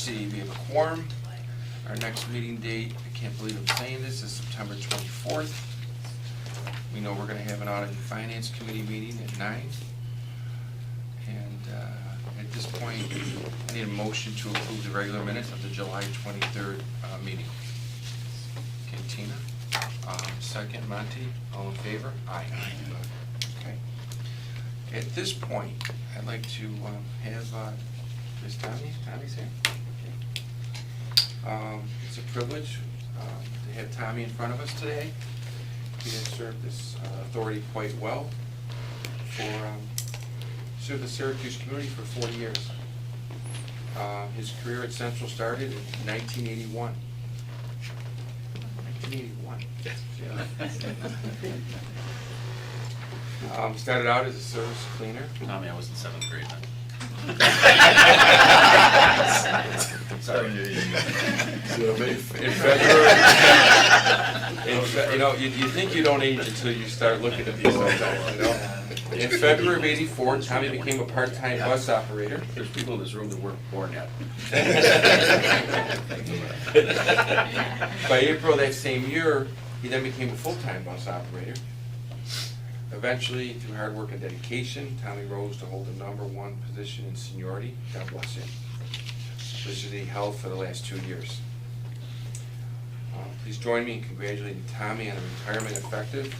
see, we have a quorum. Our next meeting date, I can't believe I'm saying this, is September 24th. We know we're going to have an Audit and Finance Committee meeting at 9. And at this point, I need a motion to approve the regular minutes of the July 23rd meeting. Okay, Tina? Second, Monty? All in favor? Aye. Okay. At this point, I'd like to have Ms. Tommy's here. Okay. It's a privilege to have Tommy in front of us today. He has served this authority quite well served the Syracuse community for 40 years. His career at Central started in 1981. 1981. Started out as a service cleaner. Tommy, I was in 7th grade then. Sorry. In February, you think you don't age until you start looking at these sometimes, you know? In February of '84, Tommy became a part-time bus operator. There's people in this room that weren't born yet. By April that same year, he then became a full-time bus operator. Eventually, through hard work and dedication, Tommy rose to hold the #1 position in seniority. God bless him. Position he held for the last 2 years. Please join me in congratulating Tommy on a retirement effective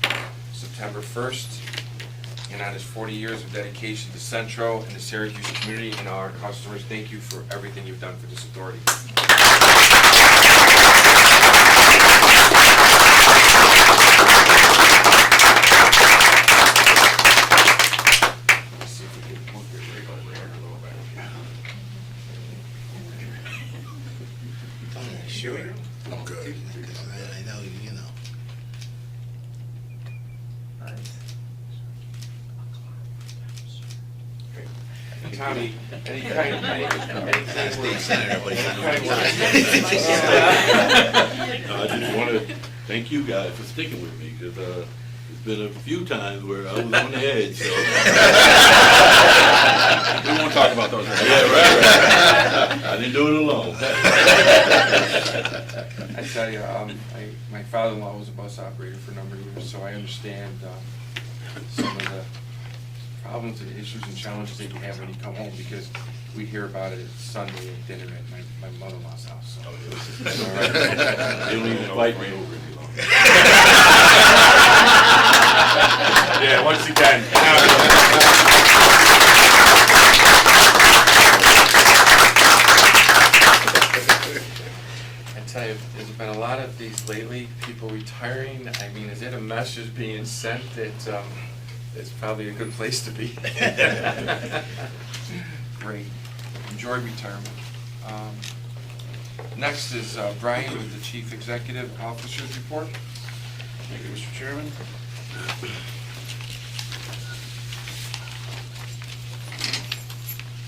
September 1st, and on his 40 years of dedication to Centro and the Syracuse community and our customers. Thank you for everything you've done for this authority. Let's see if we can move your wiggle there a little bit. Sure. I'm good. I know, you know. Tommy, any kind I just want to thank you guys for sticking with me, because it's been a few times where I was on the edge. So. We won't talk about those. Yeah, right. I didn't do it alone. I tell you, my father-in-law was a bus operator for a number of years, so I understand some of the problems and issues and challenges that you have when you come home, because we hear about it Sunday at dinner at my mother-in-law's house. So. They don't even invite me over any longer. Yeah, once again. I tell you, there's been a lot of these lately, people retiring. I mean, is it a message being sent that it's probably a good place to be? Great. Enjoy retirement. Next is Brian with the Chief Executive Officer's report. Thank you, Mr. Chairman.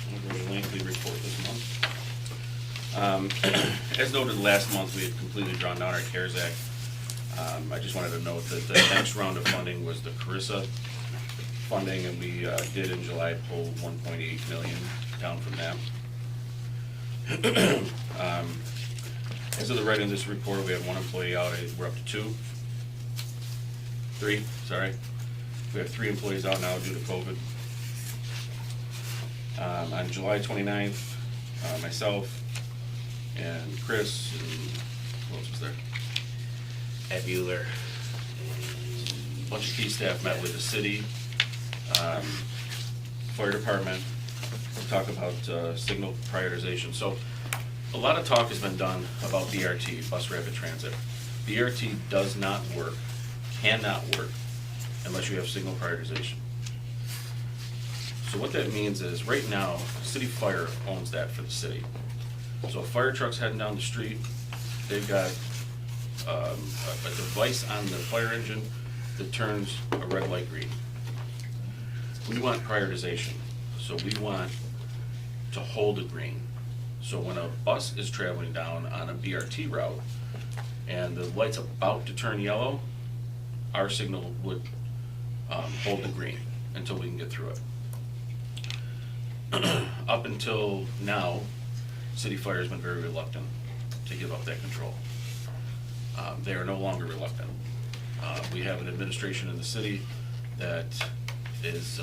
A very lengthy report this month. As noted last month, we had completely drawn down our CARES Act. I just wanted to note that the next round of funding was the Carissa Funding, and we did in July pull 1.8 million down from that. As of the writing of this report, we had 1 employee out. We're up to 3. Sorry. We have 3 employees out now due to COVID. On July 29th, myself and Chris and who else was there? Ed Bueller. A bunch of key staff met with the city, fire department, to talk about signal prioritization. So a lot of talk has been done about BRT, bus rapid transit. BRT does not work, cannot work, unless you have signal prioritization. So what that means is, right now, City Fire owns that for the city. So a fire truck's heading down the street, they've got a device on the fire engine that turns a red light green. We want prioritization, so we want to hold a green. So when a bus is traveling down on a BRT route and the light's about to turn yellow, our signal would hold the green until we can get through it. Up until now, City Fire has been very reluctant to give up that control. They are no longer reluctant. We have an administration in the city that is,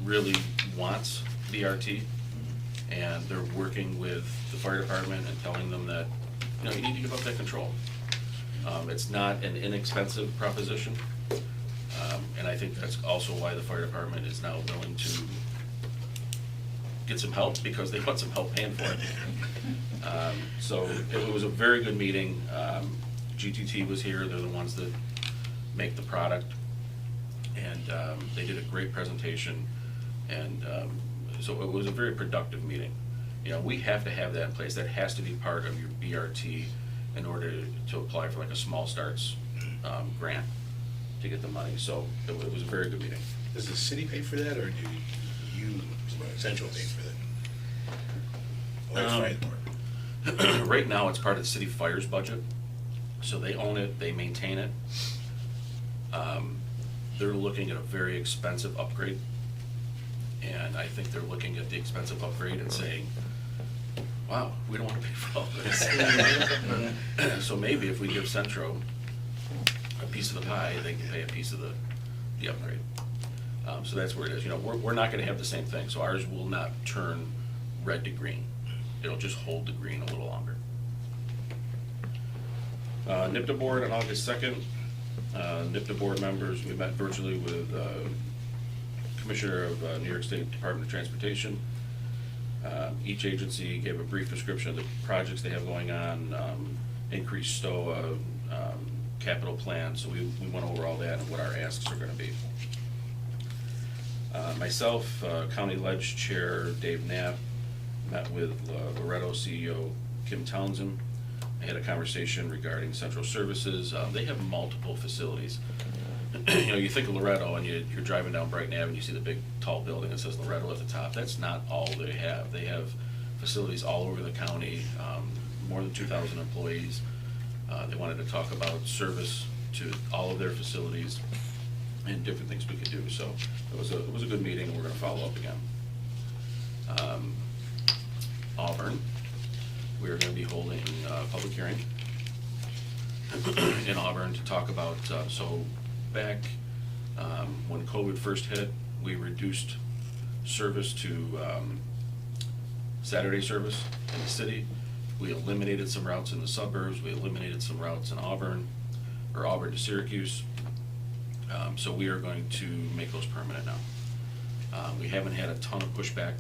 really wants BRT, and they're working with the fire department and telling them that, you know, you need to give up that control. It's not an inexpensive proposition, and I think that's also why the fire department is now willing to get some help, because they want some help paying for it. So it was a very good meeting. GTT was here, they're the ones that make the product, and they did a great presentation, and so it was a very productive meeting. You know, we have to have that in place. That has to be part of your BRT in order to apply for like a small starts grant to get the money. So it was a very good meeting. Does the city pay for that, or do you, Central, pay for that? Or the fire department? Right now, it's part of the city fire's budget, so they own it, they maintain it. They're looking at a very expensive upgrade, and I think they're looking at the expensive upgrade and saying, wow, we don't want to pay for all this. So maybe if we give Centro a piece of the pie, they can pay a piece of the upgrade. So that's where it is. You know, we're not gonna have the same thing, so ours will not turn red to green. It'll just hold the green a little longer. NIPTA board on August 2nd. NIPTA board members, we met virtually with Commissioner of New York State Department of Transportation. Each agency gave a brief description of the projects they have going on, increased STOA, capital plan, so we went over all that and what our asks are gonna be. Myself, County Ledge Chair Dave Knapp, met with Loretto CEO Kim Townsend. I had a conversation regarding central services. They have multiple facilities. You know, you think of Loretto and you're driving down Brighton Avenue, you see the big tall building that says Loretto at the top. That's not all they have. They have facilities all over the county, more than 2,000 employees. They wanted to talk about service to all of their facilities and different things we could do. So it was a good meeting, and we're gonna follow up again. Auburn, we're gonna be holding a public hearing in Auburn to talk about, so back when COVID first hit, we reduced service to Saturday service in the city. We eliminated some routes in the suburbs, we eliminated some routes in Auburn, or Auburn to Syracuse. So we are going to make those permanent now. We haven't had a ton of pushback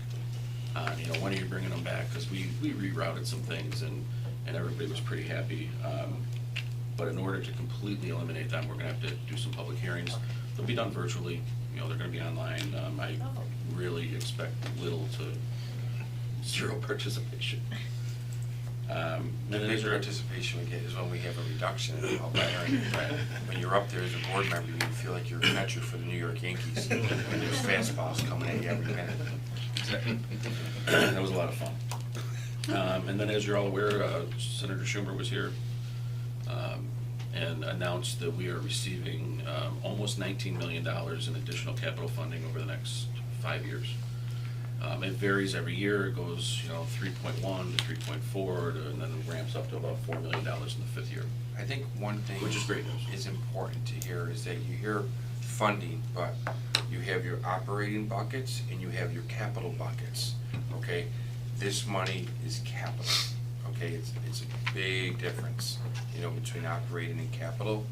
on, you know, when are you bringing them back? Because we rerouted some things and everybody was pretty happy. But in order to completely eliminate them, we're gonna have to do some public hearings. They'll be done virtually, you know, they're gonna be online. I really expect little to zero participation. And The then big is there- participation we get is when we have a reduction in public hearing. When you're up there as a board member, you feel like you're a catcher for the New York Yankees, when there's fastballs coming at you every minute. That was a lot of fun. And then, as you're all aware, Senator Schumer was here and announced that we are receiving almost $19 million in additional capital funding over the next 5 years. It varies every year. It goes, you know, 3.1 to 3.4, and then it ramps up to about $4 million in the 5th year. I think one thing Which is great news. is important to hear is that you hear funding, but you have your operating buckets and you have your capital buckets, okay? This money is capital, okay? It's a big difference, you know, between operating and capital,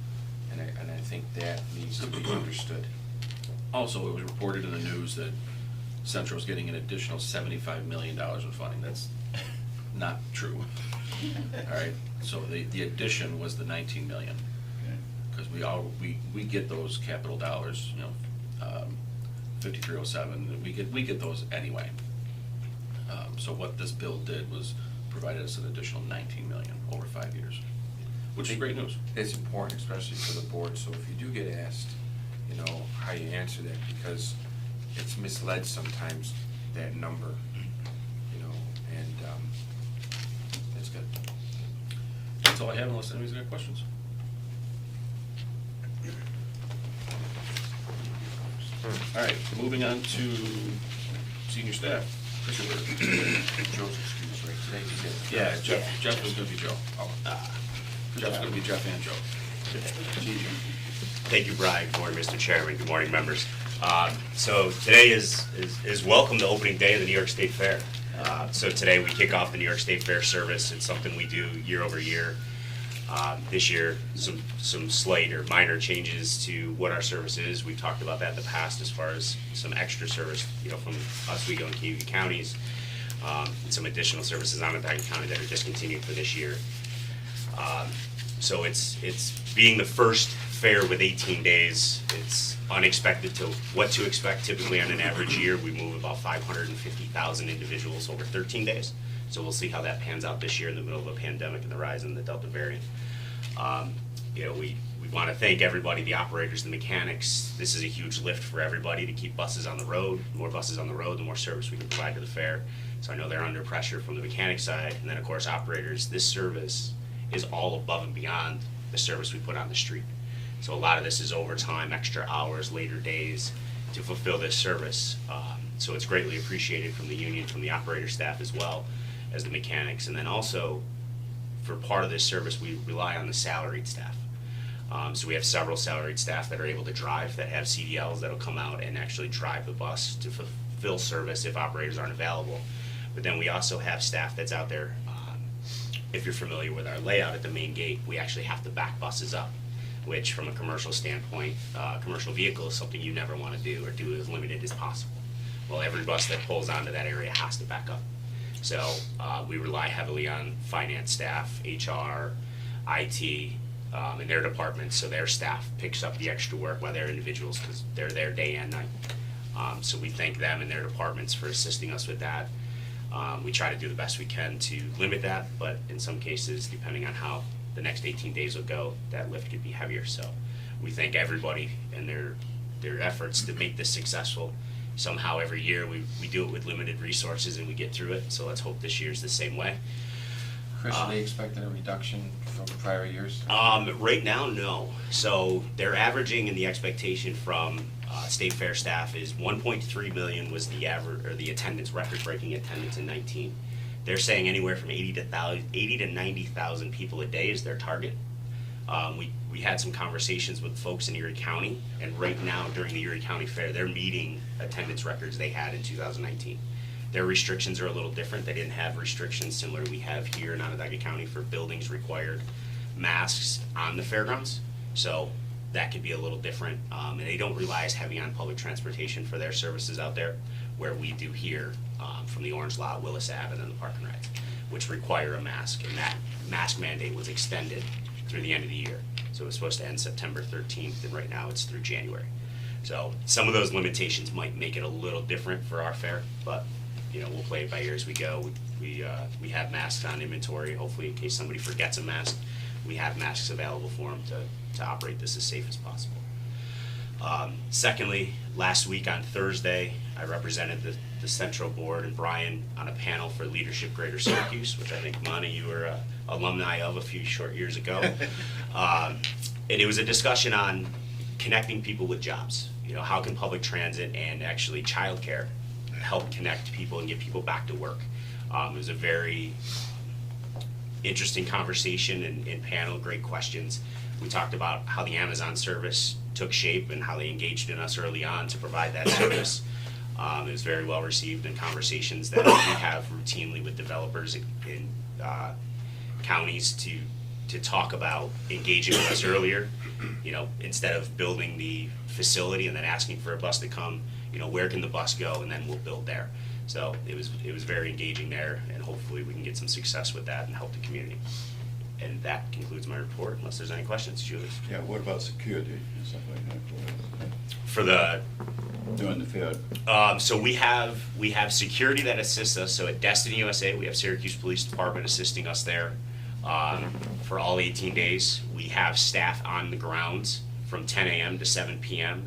and I think that needs to be understood. Also, it was reported in the news that Central's getting an additional $75 million in funding. That's not true. All right, so the addition was the 19 million. Because we get those capital dollars, you know, 5307, we get those anyway. So what this bill did was provided us an additional 19 million over 5 years, which is great news. It's important, especially for the board, so if you do get asked, you know, how you answer that, because it's misled sometimes, that number, you know, and that's good. That's all I have, unless anybody's got questions. All right, moving on to senior staff. Joe's excuse right today. He said- Yeah, Jeff was gonna be Joe. Oh, Jeff's gonna be Jeff and Joe. TJ. Thank you, Brian. Good morning, Mr. Chairman. Good morning, members. So today is welcome to opening day of the New York State Fair. So today we kick off the New York State Fair service. It's something we do year over year. This year, some slight or minor changes to what our service is. We've talked about that in the past as far as some extra service, from Oswego and Key counties, and some additional services on Onondaga County that are discontinued for this year. So it's being the first fair with 18 days, it's unexpected to what to expect. Typically on an average year, we move about 550,000 individuals over 13 days. So we'll see how that pans out this year in the middle of a pandemic and the rise in the Delta variant. We want to thank everybody, the operators, the mechanics. This is a huge lift for everybody to keep buses on the road. The more buses on the road, the more service we can provide to the fair. So I know they're under pressure from the mechanic side. And then of course, operators, this service is all above and beyond the service we put on the street. So a lot of this is overtime, extra hours, later days to fulfill this service. So it's greatly appreciated from the union, from the operator staff as well as the mechanics. And then also, for part of this service, we rely on the salaried staff. So we have several salaried staff that are able to drive, that have CDLs that'll come out and actually drive the bus to fulfill service if operators aren't available. But then we also have staff that's out there. If you're familiar with our layout at the main gate, we actually have to back buses up, which from a commercial standpoint, commercial vehicle is something you never want to do or do as limited as possible. Well, every bus that pulls onto that area has to back up. So we rely heavily on finance staff, HR, IT, and their departments, so their staff picks up the extra work while they're individuals because they're there day and night. So we thank them and their departments for assisting us with that. We try to do the best we can to limit that, but in some cases, depending on how the next 18 days will go, that lift could be heavier. So we thank everybody and their efforts to make this successful. Somehow every year we do it with limited resources and we get through it, so let's hope this year's the same way. Chris, are they expecting a reduction from prior years? Right now, no. So they're averaging, and the expectation from state fair staff is 1.3 million was the average, or the attendance, record-breaking attendance in 19. They're saying anywhere from 80 to 90,000 people a day is their target. We had some conversations with folks in Erie County, and right now during the Erie County Fair, they're meeting attendance records they had in 2019. Their restrictions are a little different. They didn't have restrictions similar we have here in Onondaga County for buildings required masks on the fairgrounds. So that could be a little different. And they don't rely as heavy on public transportation for their services out there, where we do here from the Orange Lot, Willis Ave, and then the Park and Rides, which require a mask. And that mask mandate was extended through the end of the year. So it was supposed to end September 13th, and right now it's through January. So some of those limitations might make it a little different for our fair, but we'll play it by ear as we go. We have masks on inventory. Hopefully, in case somebody forgets a mask, we have masks available for them to operate this as safe as possible. Secondly, last week on Thursday, I represented the Central Board and Brian on a panel for Leadership Greater Syracuse, which I think, Monty, you were alumni of a few short years ago. And it was a discussion on connecting people with jobs. How can public transit and actually childcare help connect people and get people back to work? It was a very interesting conversation and panel, great questions. We talked about how the Amazon service took shape and how they engaged in us early on to provide that service. It was very well received in conversations that we have routinely with developers in counties to talk about engaging with us earlier. Instead of building the facility and then asking for a bus to come, where can the bus go, and then we'll build there. So it was very engaging there, and hopefully we can get some success with that and help the community. And that concludes my report, unless there's any questions, Julie. Yeah, what about security and stuff like that? For the During the fair? So we have security that assists us. So at Destiny USA, we have Syracuse Police Department assisting us there for all 18 days. We have staff on the grounds from 10 a.m. to 7 p.m.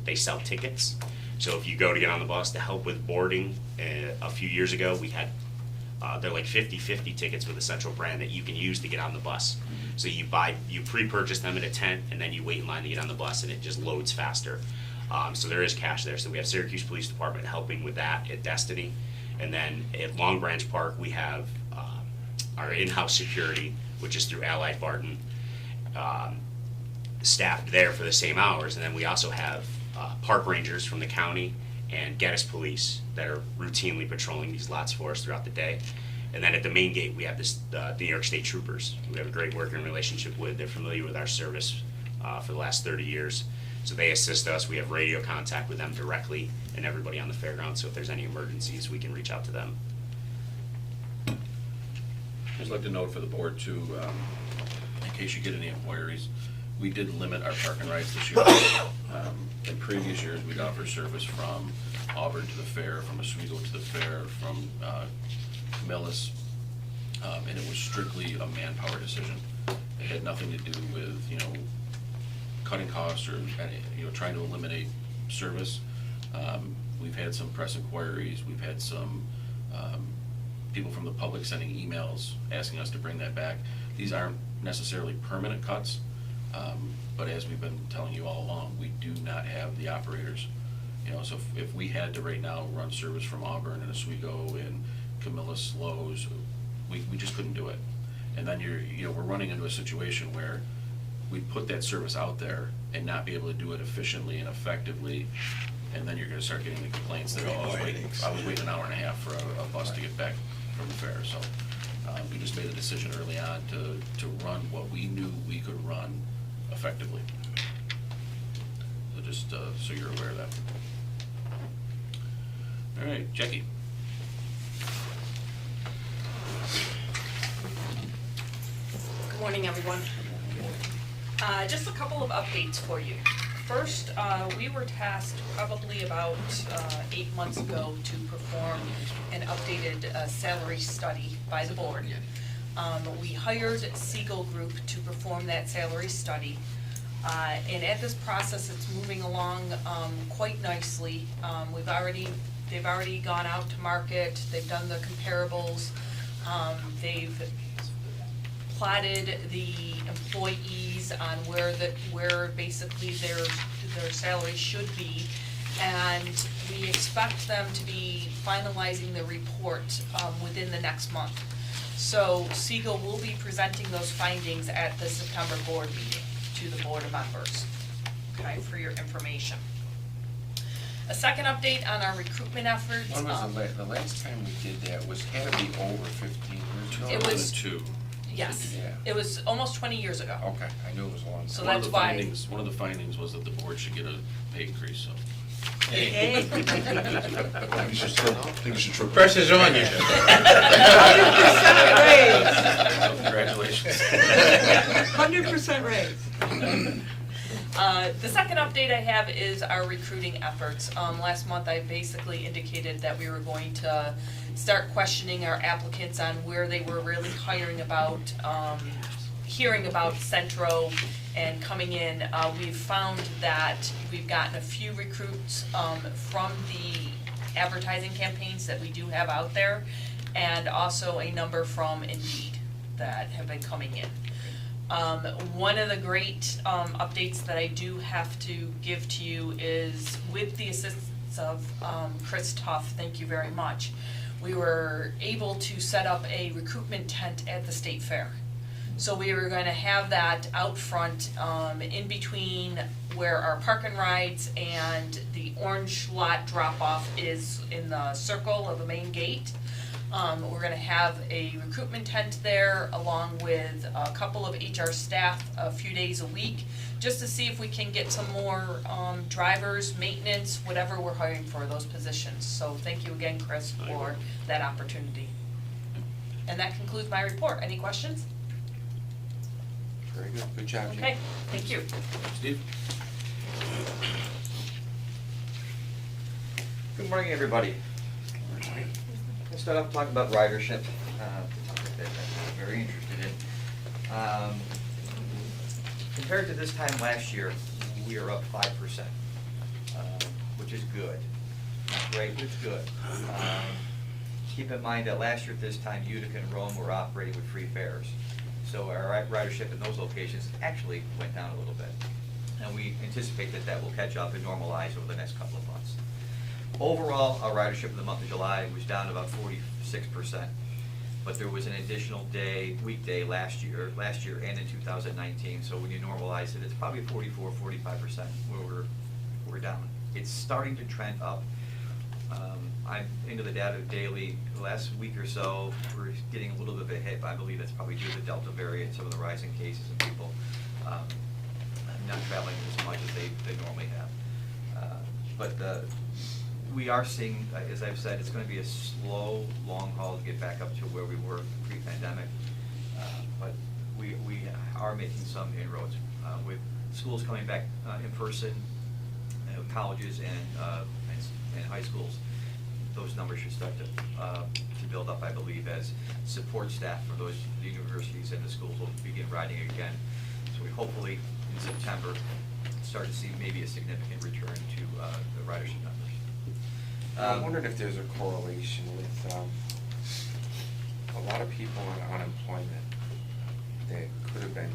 They sell tickets. So if you go to get on the bus to help with boarding, a few years ago we had they're like 50-50 tickets with a Central brand that you can use to get on the bus. So you pre-purchase them at a tent, and then you wait in line to get on the bus, and it just loads faster. So there is cash there. So we have Syracuse Police Department helping with that at Destiny. And then at Long Branch Park, we have our in-house security, which is through Allied Barton, staffed there for the same hours. And then we also have park rangers from the county and Geddes Police that are routinely patrolling these lots for us throughout the day. And then at the main gate, we have the New York State Troopers. We have a great working relationship with. They're familiar with our service for the last 30 years. So they assist us. We have radio contact with them directly and everybody on the fairground. So if there's any emergencies, we can reach out to them. I'd just like to note for the board too, in case you get any inquiries, we did limit our park and rides this year. In previous years, we'd offer service from Auburn to the fair, from Oswego to the fair, from Camillus, and it was strictly a manpower decision. It had nothing to do with, cutting costs or, trying to eliminate service. We've had some press inquiries, we've had some people from the public sending emails asking us to bring that back. These aren't necessarily permanent cuts, but as we've been telling you all along, we do not have the operators. So if we had to right now run service from Auburn and Oswego and Camillus, Lowe's, we just couldn't do it. And then we're running into a situation where we put that service out there and not be able to do it efficiently and effectively, and then you're gonna start getting the complaints that, I was waiting an hour and a half for a bus to get back from the fair. So we just made a decision early on to run what we knew we could run effectively. So just so you're aware of that. All right, Jackie. Good morning, everyone. Just a couple of updates for you. First, we were tasked probably about 8 months ago to perform an updated salary study by the board. We hired Siegel Group to perform that salary study. And at this process, it's moving along quite nicely. They've already gone out to market, they've done the comparables, they've plotted the employees on where basically their salary should be, and we expect them to be finalizing the report within the next month. So Siegel will be presenting those findings at the September board meeting to the board of members, okay, for your information. A second update on our recruitment efforts. When was the last time we did that had to be over 15 years ago? It was- Two. Yes, Yeah. it was almost 20 years ago. Okay, I knew it was a long time. So One of that's the why- findings, one of the findings was that the board should get a pay increase, so. Hey. I think you should try. Pressure's on you. 100% raise. Congratulations. 100% raise. The second update I have is our recruiting efforts. Last month I basically indicated that we were going to start questioning our applicants on where they were really hearing about Centro and coming in. We've found that we've gotten a few recruits from the advertising campaigns that we do have out there, and also a number from Indeed that have been coming in. One of the great updates that I do have to give to you is with the assistance of Chris Tuff, thank you very much, we were able to set up a recruitment tent at the state fair. So we were going to have that out front in between where our park and rides and the orange lot drop off is in the circle of the main gate. We're gonna have a recruitment tent there along with a couple of HR staff a few days a week, just to see if we can get some more drivers, maintenance, whatever we're hiring for those positions. So thank you again, Chris, for that opportunity. And that concludes my report. Any questions? Very good, good job, Jim. Okay, thank you. Steve? Good morning, everybody. We'll start off talking about ridership, topic that I'm very interested in. Compared to this time last year, we are up 5%, which is good. Not great, but it's good. Keep in mind that last year at this time, Utica and Rome were operating with free fares. So our ridership in those locations actually went down a little bit. And we anticipate that that will catch up and normalize over the next couple of months. Overall, our ridership in the month of July was down about 46%. But there was an additional weekday last year and in 2019. So when you normalize it, it's probably 44-45% where we're down. It's starting to trend up. I'm into the data daily. The last week or so, we're getting a little bit of a hit, but I believe that's probably due to the Delta variant, some of the rising cases and people not traveling as much as they normally have. But we are seeing, as I've said, it's going to be a slow, long haul to get back up to where we were pre-pandemic. But we are making some inroads with schools coming back in person, colleges and high schools. Those numbers should start to build up, I believe, as support staff for those universities and the schools will begin riding again. So we hopefully in September start to see maybe a significant return to the ridership numbers. I'm wondering if there's a correlation with a lot of people on unemployment that could have been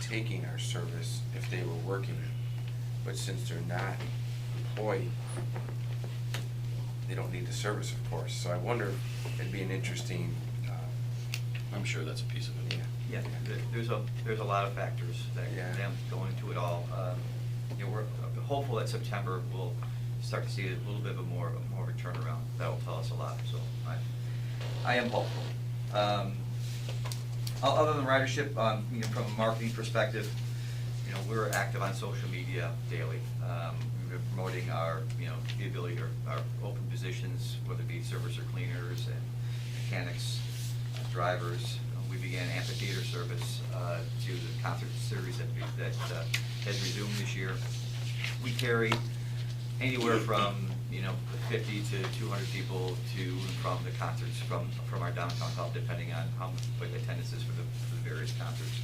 taking our service if they were working, but since they're not employed, they don't need the service, of course. So I wonder if it'd be an interesting. I'm sure that's a piece of it. Yeah, there's a lot of factors that go into it all. We're hopeful that September we'll start to see a little bit of more of a turnaround. That will tell us a lot. So I am hopeful. Other than ridership, from a marketing perspective, we're active on social media daily. We're promoting our, the ability, our open positions, whether it be servers or cleaners and mechanics, drivers. We began amphitheater service to the concert series that has resumed this year. We carry anywhere from 50 to 200 people to and from the concerts from our downtown hub, depending on what the attendance is for the various concerts.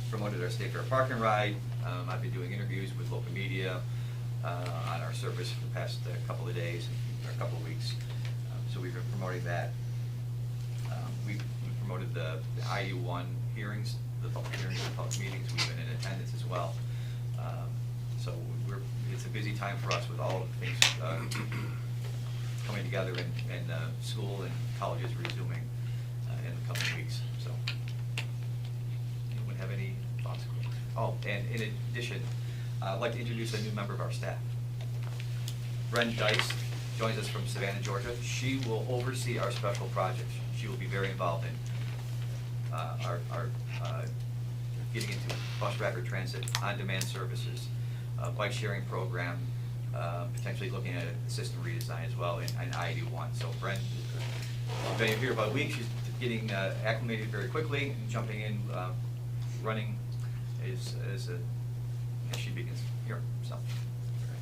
Promoted our State Fair Park and Ride. I've been doing interviews with local media on our service for the past couple of days or a couple of weeks. So we've been promoting that. We've promoted the IU1 hearings, the public hearings and public meetings. We've been in attendance as well. So it's a busy time for us with all of the things coming together and school and colleges resuming in the coming weeks. So anyone have any thoughts? Oh, and in addition, I'd like to introduce a new member of our staff. Bren Dice joins us from Savannah, Georgia. She will oversee our special projects. She will be very involved in our getting into bus rapid transit, on-demand services, bike sharing program, potentially looking at a system redesign as well, and IED1. So Bren has been here about a week. She's getting acclimated very quickly, and jumping in, running as she begins here. So,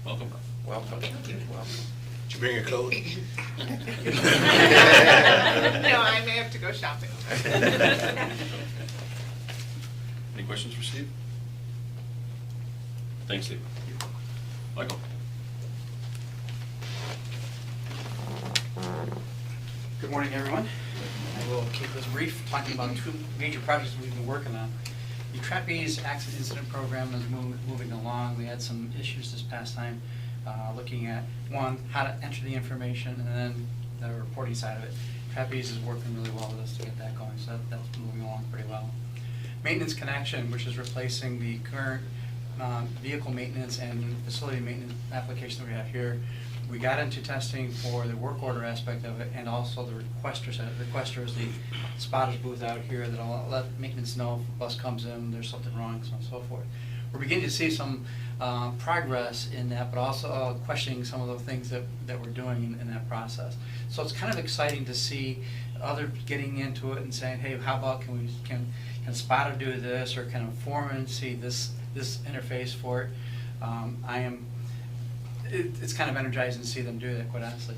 Welcome. Welcome. Welcome. Did you bring a coat? No, I may have to go shopping. Any questions for Steve? Thanks, Steve. Michael? Good morning, everyone. I will keep this brief, talking about two major projects we've been working on. The Trapeze Accident Incident Program is moving along. We had some issues this past time, looking at, one, how to enter the information, and then the reporting side of it. Trapeze is working really well with us to get that going, so that's moving along pretty well. Maintenance Connection, which is replacing the current vehicle maintenance and facility maintenance application that we have here. We got into testing for the work order aspect of it, and also the requester side. Requester is the spotters booth out here that'll let maintenance know if a bus comes in, there's something wrong, so on and so forth. We're beginning to see some progress in that, but also questioning some of the things that we're doing in that process. So it's kind of exciting to see others getting into it and saying, hey, how about can spotter do this, or can a foreman see this interface for it? It's kind of energizing to see them do that, quite honestly.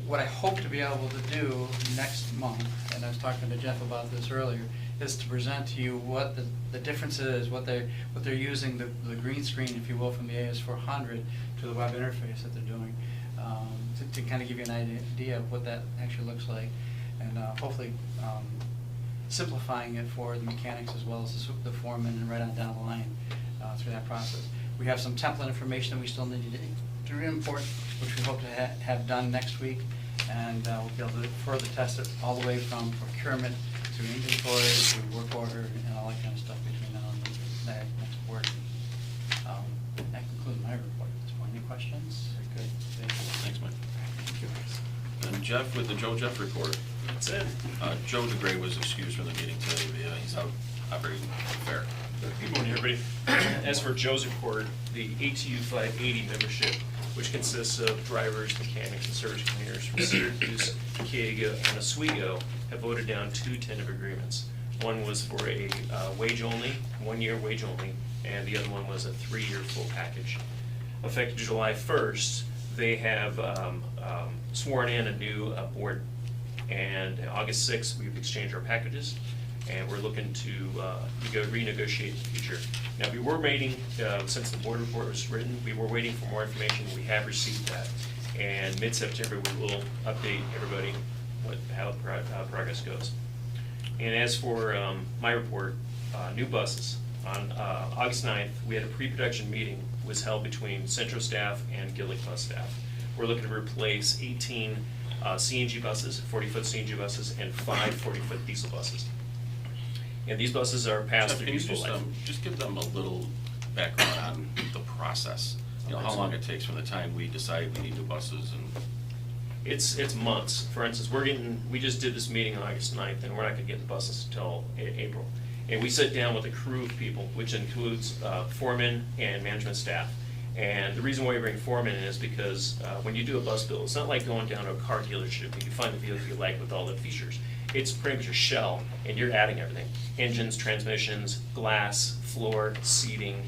What I hope to be able to do next month, and I was talking to Jeff about this earlier, is to present to you what the difference is, what they're using the green screen, if you will, from the AS400 to the web interface that they're doing, to kind of give you an idea of what that actually looks like, and hopefully simplifying it for the mechanics as well as the foreman and right on down the line through that process. We have some template information that we still need to through import, which we hope to have done next week. And we'll be able to further test it all the way from procurement to inventory to work order and all that kind of stuff between now and the next board. That concludes my report at this point. Any questions? Good. Thanks, Mike. And Jeff, with the Joe Jeff report. That's it. Joe DeGray was excused from the meeting today. He's out operating fair. Good morning, everybody. As for Joe's report, the ATU 580 membership, which consists of drivers, mechanics, and service cleaners from Syracuse, Keega, and Oswego, have voted down 2 tentative agreements. One was for a wage only, 1-year wage only, and the other one was a 3-year full package. Effective July 1st, they have sworn in a new board, and August 6th, we've exchanged our packages, and we're looking to renegotiate in the future. Now, we were waiting, since the board report was written, we were waiting for more information. We have received that, and mid-September, we will update everybody how progress goes. And as for my report, new buses. On August 9th, we had a pre-production meeting was held between Centro staff and Gillig bus staff. We're looking to replace 18 CNG buses, 40-foot CNG buses, and 5 40-foot diesel buses. And these buses are past Jeff, their can you useful life. just give them a little background on the process? You know, how long it takes from the time we decide we need new buses and... It's months. For instance, we just did this meeting on August 9th, and we're not gonna get the buses until April. And we sit down with a crew of people, which includes foremen and management staff. And the reason why we bring foremen in is because when you do a bus build, it's not like going down to a car dealership and you find the vehicle you like with all the features. It's pretty much a shell, and you're adding everything. Engines, transmissions, glass, floor, seating,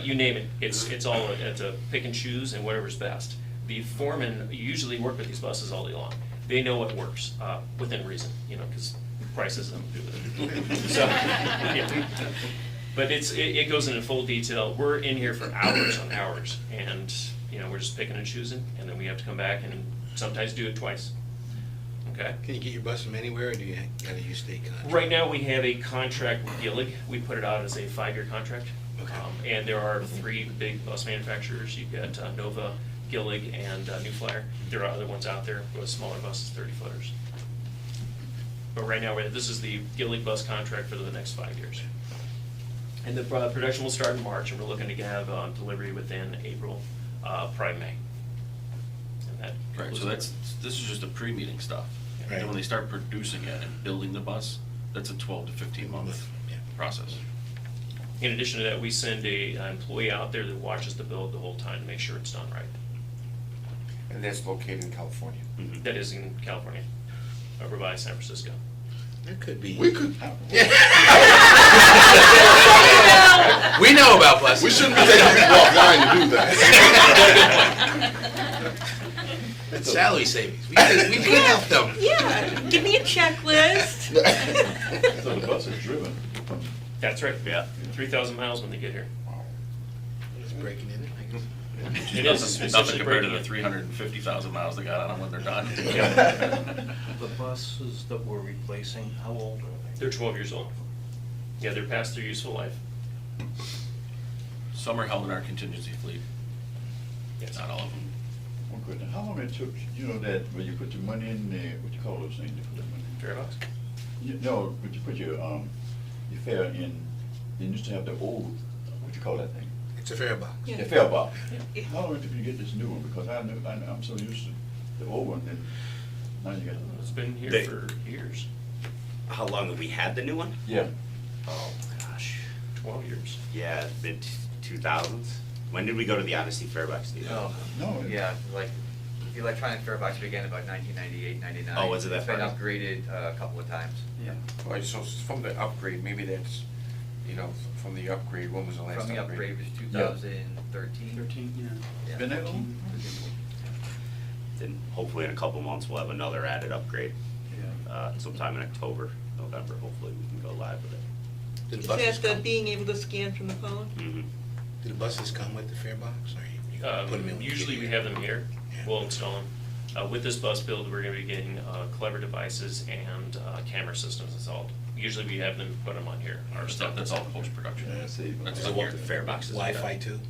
you name it. It's all, it's a pick and choose and whatever's best. The foremen usually work with these buses all day long. They know what works, within reason, you know, because prices have to do with it. So, yeah. But it goes into full detail. We're in here for hours on hours, and, you know, we're just picking and choosing, and then we have to come back and sometimes do it twice. Okay? Can you get your bus from anywhere, or do you gotta use state contract? Right now, we have a contract with Gillig. We put it out as a 5-year contract. Okay. And there are 3 big bus manufacturers. You've got Nova, Gillig, and New Flyer. There are other ones out there with smaller buses, 30-footers. But right now, this is the Gillig bus contract for the next 5 years. And the production will start in March, and we're looking to have delivery within April, probably May. And that Right, so this is just a pre-meeting stuff. Right. And when they start producing it and building the bus, that's a 12 to 15 month Yeah. process. In addition to that, we send an employee out there that watches the build the whole time to make sure it's done right. And that's located in California. That is in California, over by San Francisco. That could be. We could, We know about buses. we shouldn't be taking people offline to do that. That's salary savings. We could help them. Yeah, give me a checklist. So the bus is driven. That's right, yeah, 3,000 miles when they get here. It's breaking in. It is. It's Nothing compared to breaking the in. 350,000 miles they got on them when they're done. The buses that we're replacing, how old are they? They're 12 years old. Yeah, they're past their useful life. Some are held in our contingency fleet, Yes. not all of them. One question, how long it took, you know, that, where you put your money in there, what you call those things, you put the money in? Fare box? No, but you put your fare in, you used to have the old, what you call that thing? It's a fare box. The fare box. How long did you get this new one? Because I'm so used to the old one, and now you got. It's been here They- for years, How long have we had the new one? Yeah. Oh, gosh. 12 years. Yeah, mid-2000s. When did we go to the Odyssey Fairbox? Do you know? No. Yeah, like, the electronic fare box began about 1998, 99. Oh, was it that It's been far? upgraded a couple of times. Yeah. Right, so from the upgrade, maybe that's, you know, from the upgrade, when was the last From upgrade? the upgrade was 2013. 13, yeah. Yeah. Been that long? Then hopefully in a couple months, we'll have another added upgrade. Yeah. Sometime in October, November, hopefully we can go live with it. Do the Is buses that the come? being able to scan from the phone? Mhm. Do the buses come with the fare box, or you put them in? when you Usually get we here? have them here. Yeah. We'll install them. With this bus build, we're gonna be getting clever devices and camera systems installed. Usually we have them put them on here. Our stuff. That's all post-production. Yeah, I see. That's So not what here. the fare boxes? Wi-Fi too?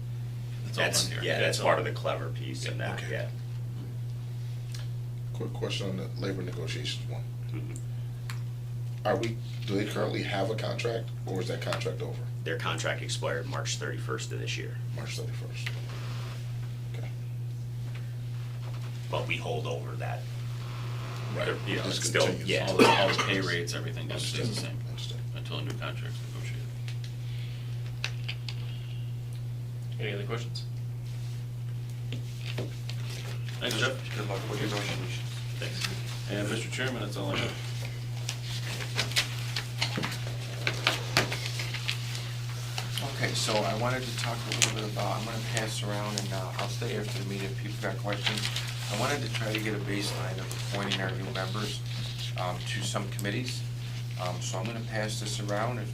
It's all done here. Yeah, that's it's part all- of the clever piece in that, Okay. yeah. Quick question on the labor negotiations one. Mhm. Do they currently have a contract, or is that contract over? Their contract expired March 31st of this year, March 31st. Okay. but we hold over that. Right. You know, Just it's still, continues. yeah. All the pay rates, everything just stays the same Understood. until a new contract's negotiated. Any other questions? Thanks, Jeff. Good luck with your negotiations. Thanks. And Mr. Chairman, that's all I have. Okay, so I wanted to talk a little bit about, I'm gonna pass around and I'll stay after the meeting if people got questions. I wanted to try to get a baseline of appointing our new members to some committees. So I'm gonna pass this around and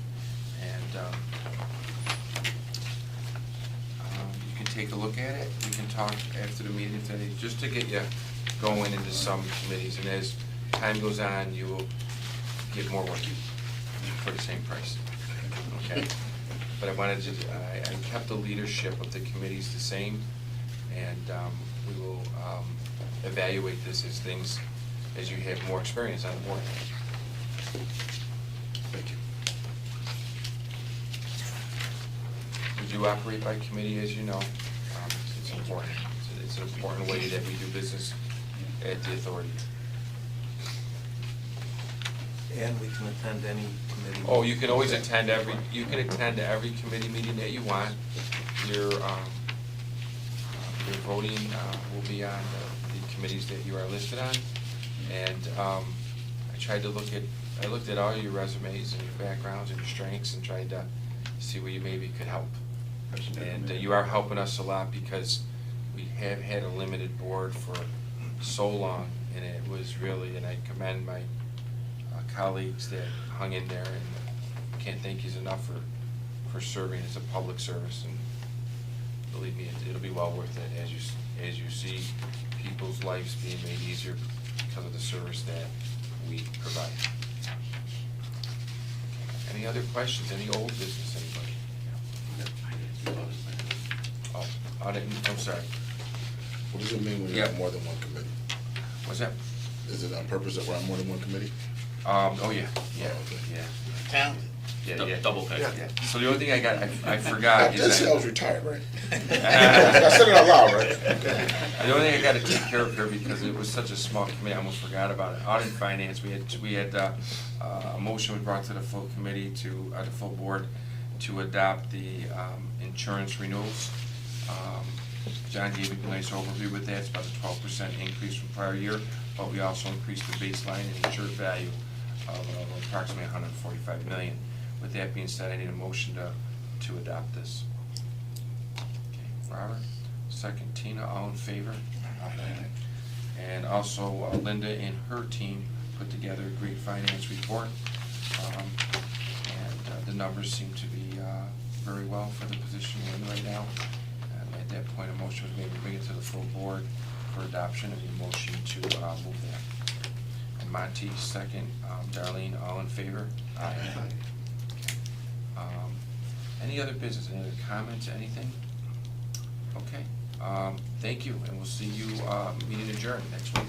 you can take a look at it. We can talk after the meeting if any, just to get you going into some committees. And as time goes on, you will get more work for the same price. Okay? But I wanted to, I kept the leadership of the committees the same, and we will evaluate this as things, as you have more experience on the board. Thank you. We do operate by committee, as you know. It's important. It's an important way that we do business at the authority. And we can attend any committee. Oh, you can always attend you can attend every committee meeting that you want. Your voting will be on the committees that you are listed on. And I looked at all your resumes and your backgrounds and your strengths and tried to see where you maybe could help. And you are helping us a lot because we have had a limited board for so long, and it was really, and I commend my colleagues that hung in there, and can't thank you enough for serving as a public service. And believe me, it'll be well worth it as you see people's lives being made easier because of the service that we provide. Any other questions? Any old business, anybody? Oh, audit, I'm sorry. What does it mean when you have more than one committee? What's that? Is it on purpose that we're on more than one committee? Oh, yeah, Double pay. Yeah. So the only thing I forgot is That's that. I was retired, right? I said it out loud, right? Okay. The only thing I gotta take care of here, because it was such a small committee, I almost forgot about it. Audit and Finance, we had a motion we brought to the full committee the full board to adopt the insurance renewals. John gave a nice overview with that. It's about a 12% increase from prior year, but we also increased the baseline and insured value of approximately $145 million. With that being said, I need a motion to adopt this. Okay, Robert, second, Tina, all in favor? Aye. And also Linda and her team put together a great finance report. And the numbers seem to be very well for the position we're in right now. At that point, a motion was made to bring it to the full board for adoption, and a motion to move that. And Monty, second, Darlene, all in favor? Aye. Any other business, any other comments, anything? Okay, thank you, and we'll see you, meeting adjourned next week.